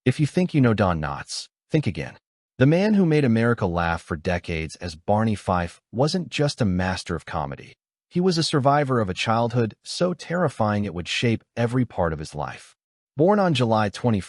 If you think you know Don Knotts, think again. The man who made America laugh for decades as Barney Fife wasn't just a master of comedy. He was a survivor of a childhood so terrifying it would shape every part of his life. Born on July 21,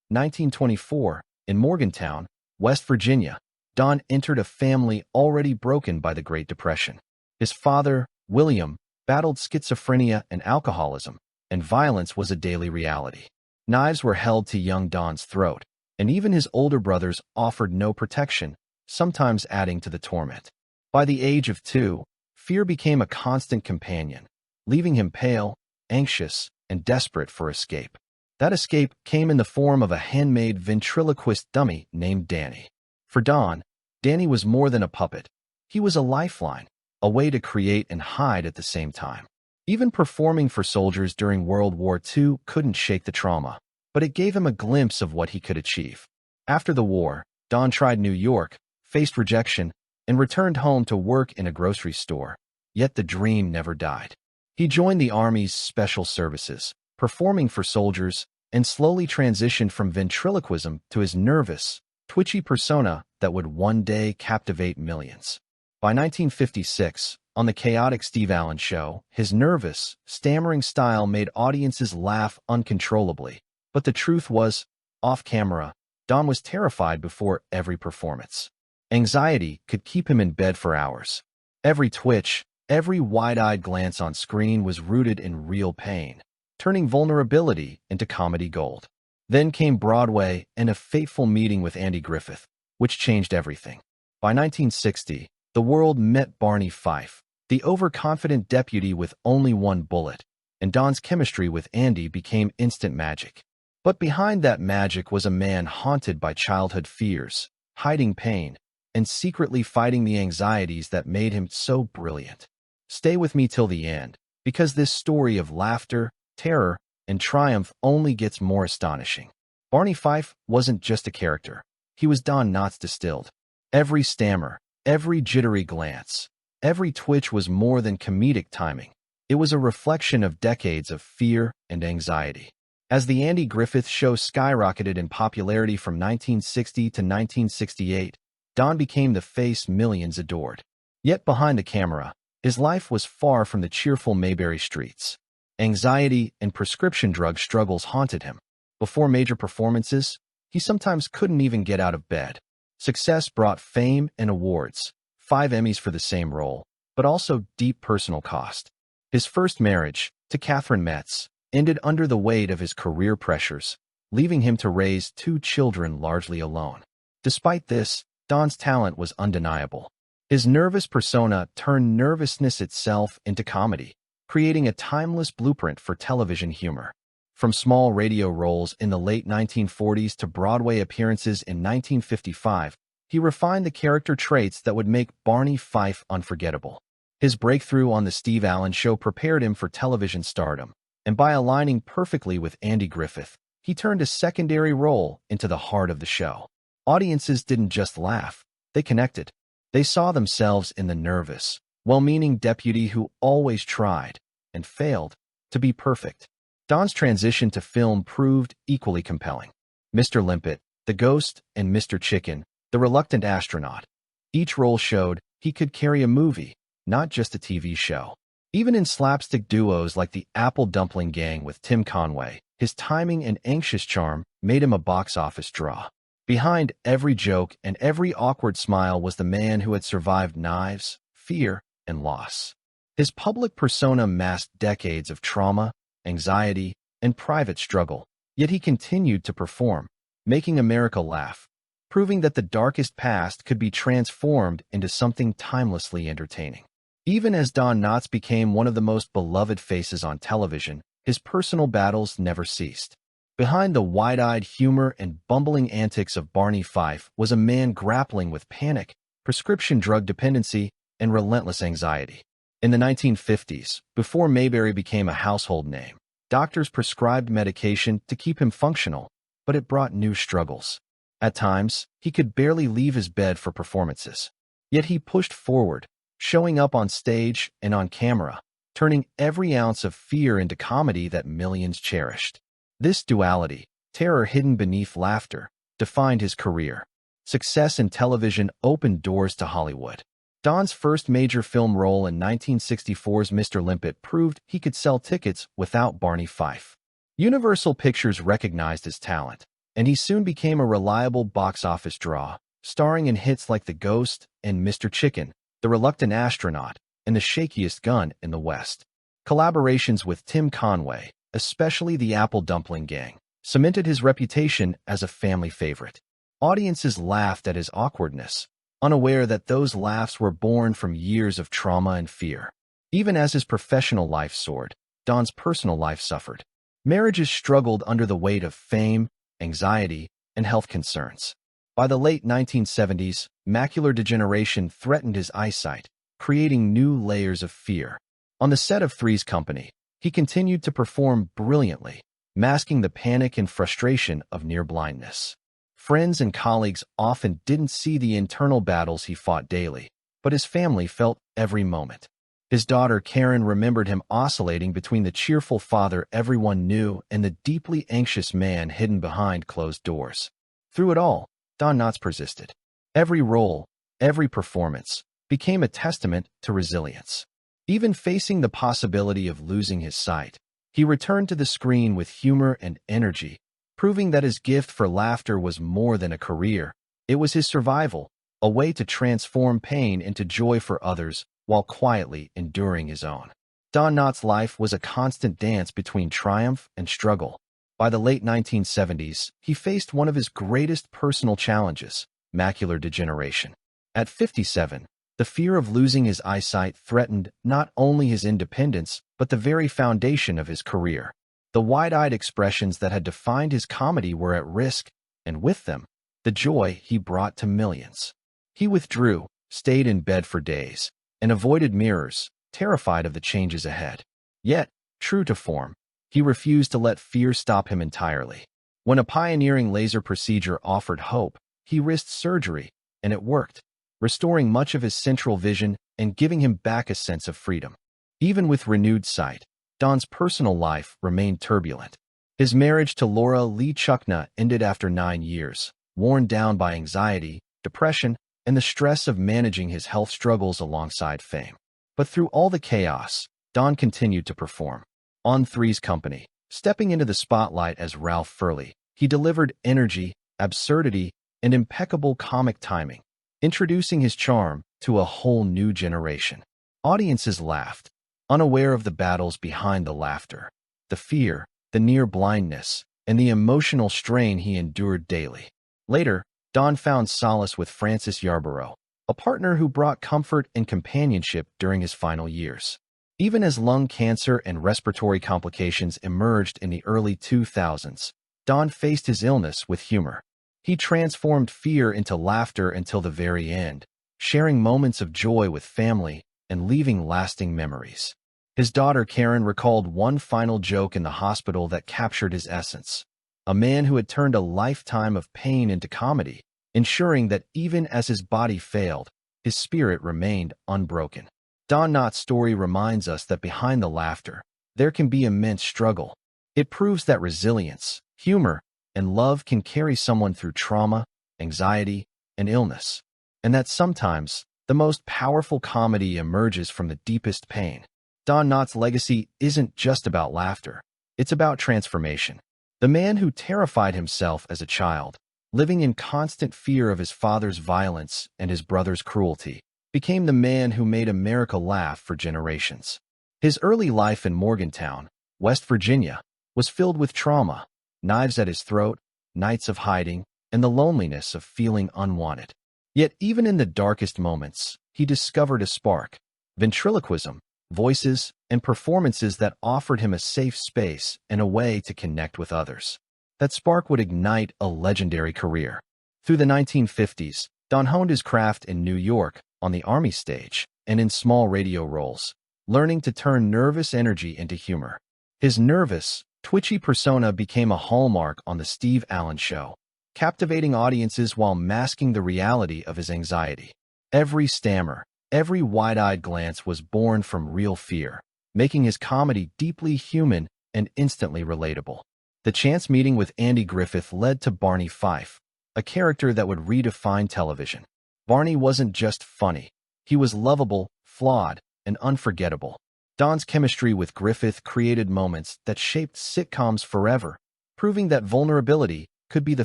1924, in Morgantown, West Virginia, Don entered a family already broken by the Great Depression. His father, William, battled schizophrenia and alcoholism, and violence was a daily reality. Knives were held to young Don's throat, and even his older brothers offered no protection, sometimes adding to the torment. By the age of 2, fear became a constant companion, leaving him pale, anxious, and desperate for escape. That escape came in the form of a handmade ventriloquist dummy named Danny. For Don, Danny was more than a puppet. He was a lifeline, a way to create and hide at the same time. Even performing for soldiers during World War II couldn't shake the trauma, but it gave him a glimpse of what he could achieve. After the war, Don tried New York, faced rejection, and returned home to work in a grocery store. Yet the dream never died. He joined the Army's Special Services, performing for soldiers, and slowly transitioned from ventriloquism to his nervous, twitchy persona that would one day captivate millions. By 1956, on the chaotic Steve Allen Show, his nervous, stammering style made audiences laugh uncontrollably. But the truth was, off-camera, Don was terrified before every performance. Anxiety could keep him in bed for hours. Every twitch, every wide-eyed glance on screen was rooted in real pain, turning vulnerability into comedy gold. Then came Broadway and a fateful meeting with Andy Griffith, which changed everything. By 1960, the world met Barney Fife, the overconfident deputy with only one bullet, and Don's chemistry with Andy became instant magic. But behind that magic was a man haunted by childhood fears, hiding pain, and secretly fighting the anxieties that made him so brilliant. Stay with me till the end, because this story of laughter, terror, and triumph only gets more astonishing. Barney Fife wasn't just a character. He was Don Knotts distilled. Every stammer, every jittery glance, every twitch was more than comedic timing. It was a reflection of decades of fear and anxiety. As the Andy Griffith Show skyrocketed in popularity from 1960 to 1968, Don became the face millions adored. Yet behind the camera, his life was far from the cheerful Mayberry streets. Anxiety and prescription drug struggles haunted him. Before major performances, he sometimes couldn't even get out of bed. Success brought fame and awards, 5 Emmys for the same role, but also deep personal cost. His first marriage, to Catherine Metz, ended under the weight of his career pressures, leaving him to raise 2 children largely alone. Despite this, Don's talent was undeniable. His nervous persona turned nervousness itself into comedy, creating a timeless blueprint for television humor. From small radio roles in the late 1940s to Broadway appearances in 1955, he refined the character traits that would make Barney Fife unforgettable. His breakthrough on The Steve Allen Show prepared him for television stardom, and by aligning perfectly with Andy Griffith, he turned a secondary role into the heart of the show. Audiences didn't just laugh, they connected. They saw themselves in the nervous, well-meaning deputy who always tried, and failed, to be perfect. Don's transition to film proved equally compelling. Mr. Limpet, the Ghost, and Mr. Chicken, the Reluctant Astronaut. Each role showed he could carry a movie, not just a TV show. Even in slapstick duos like the Apple Dumpling Gang with Tim Conway, his timing and anxious charm made him a box office draw. Behind every joke and every awkward smile was the man who had survived knives, fear, and loss. His public persona masked decades of trauma, anxiety, and private struggle, yet he continued to perform, making America laugh, proving that the darkest past could be transformed into something timelessly entertaining. Even as Don Knotts became one of the most beloved faces on television, his personal battles never ceased. Behind the wide-eyed humor and bumbling antics of Barney Fife was a man grappling with panic, prescription drug dependency, and relentless anxiety. In the 1950s, before Mayberry became a household name, doctors prescribed medication to keep him functional, but it brought new struggles. At times, he could barely leave his bed for performances. Yet he pushed forward, showing up on stage and on camera, turning every ounce of fear into comedy that millions cherished. This duality, terror hidden beneath laughter, defined his career. Success in television opened doors to Hollywood. Don's first major film role in 1964's Mr. Limpet proved he could sell tickets without Barney Fife. Universal Pictures recognized his talent, and he soon became a reliable box office draw, starring in hits like The Ghost and Mr. Chicken, The Reluctant Astronaut, and The Shakiest Gun in the West. Collaborations with Tim Conway, especially the Apple Dumpling Gang, cemented his reputation as a family favorite. Audiences laughed at his awkwardness, unaware that those laughs were born from years of trauma and fear. Even as his professional life soared, Don's personal life suffered. Marriages struggled under the weight of fame, anxiety, and health concerns. By the late 1970s, macular degeneration threatened his eyesight, creating new layers of fear. On the set of Three's Company, he continued to perform brilliantly, masking the panic and frustration of near blindness. Friends and colleagues often didn't see the internal battles he fought daily, but his family felt every moment. His daughter Karen remembered him oscillating between the cheerful father everyone knew and the deeply anxious man hidden behind closed doors. Through it all, Don Knotts persisted. Every role, every performance, became a testament to resilience. Even facing the possibility of losing his sight, he returned to the screen with humor and energy, proving that his gift for laughter was more than a career. It was his survival, a way to transform pain into joy for others while quietly enduring his own. Don Knotts' life was a constant dance between triumph and struggle. By the late 1970s, he faced one of his greatest personal challenges, macular degeneration. At 57, the fear of losing his eyesight threatened not only his independence, but the very foundation of his career. The wide-eyed expressions that had defined his comedy were at risk, and with them, the joy he brought to millions. He withdrew, stayed in bed for days, and avoided mirrors, terrified of the changes ahead. Yet, true to form, he refused to let fear stop him entirely. When a pioneering laser procedure offered hope, he risked surgery, and it worked, restoring much of his central vision and giving him back a sense of freedom. Even with renewed sight, Don's personal life remained turbulent. His marriage to Laura Lee Chuckna ended after 9 years, worn down by anxiety, depression, and the stress of managing his health struggles alongside fame. But through all the chaos, Don continued to perform. On Three's Company, stepping into the spotlight as Ralph Furley, he delivered energy, absurdity, and impeccable comic timing, introducing his charm to a whole new generation. Audiences laughed, unaware of the battles behind the laughter, the fear, the near blindness, and the emotional strain he endured daily. Later, Don found solace with Frances Yarborough, a partner who brought comfort and companionship during his final years. Even as lung cancer and respiratory complications emerged in the early 2000s, Don faced his illness with humor. He transformed fear into laughter until the very end, sharing moments of joy with family and leaving lasting memories. His daughter Karen recalled one final joke in the hospital that captured his essence. A man who had turned a lifetime of pain into comedy, ensuring that even as his body failed, his spirit remained unbroken. Don Knotts' story reminds us that behind the laughter, there can be immense struggle. It proves that resilience, humor, and love can carry someone through trauma, anxiety, and illness, and that sometimes the most powerful comedy emerges from the deepest pain. Don Knotts' legacy isn't just about laughter, it's about transformation. The man who terrified himself as a child, living in constant fear of his father's violence and his brother's cruelty, became the man who made America laugh for generations. His early life in Morgantown, West Virginia, was filled with trauma, knives at his throat, nights of hiding, and the loneliness of feeling unwanted. Yet even in the darkest moments, he discovered a spark: ventriloquism, voices, and performances that offered him a safe space and a way to connect with others. That spark would ignite a legendary career. Through the 1950s, Don honed his craft in New York, on the Army stage, and in small radio roles, learning to turn nervous energy into humor. His nervous, twitchy persona became a hallmark on The Steve Allen Show, captivating audiences while masking the reality of his anxiety. Every stammer, every wide-eyed glance was born from real fear, making his comedy deeply human and instantly relatable. The chance meeting with Andy Griffith led to Barney Fife, a character that would redefine television. Barney wasn't just funny. He was lovable, flawed, and unforgettable. Don's chemistry with Griffith created moments that shaped sitcoms forever, proving that vulnerability could be the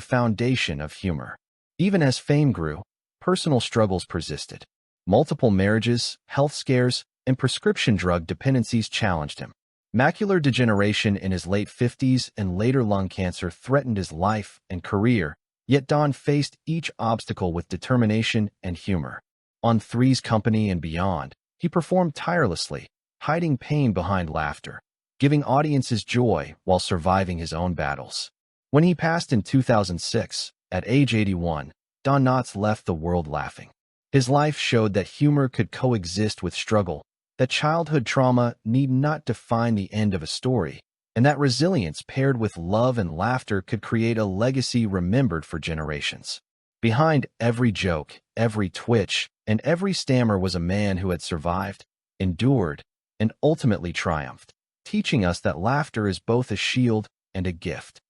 foundation of humor. Even as fame grew, personal struggles persisted. Multiple marriages, health scares, and prescription drug dependencies challenged him. Macular degeneration in his late 50s and later lung cancer threatened his life and career, yet Don faced each obstacle with determination and humor. On Three's Company and beyond, he performed tirelessly, hiding pain behind laughter, giving audiences joy while surviving his own battles. When he passed in 2006, at age 81, Don Knotts left the world laughing. His life showed that humor could coexist with struggle, that childhood trauma need not define the end of a story, and that resilience paired with love and laughter could create a legacy remembered for generations. Behind every joke, every twitch, and every stammer was a man who had survived, endured, and ultimately triumphed, teaching us that laughter is both a shield and a gift.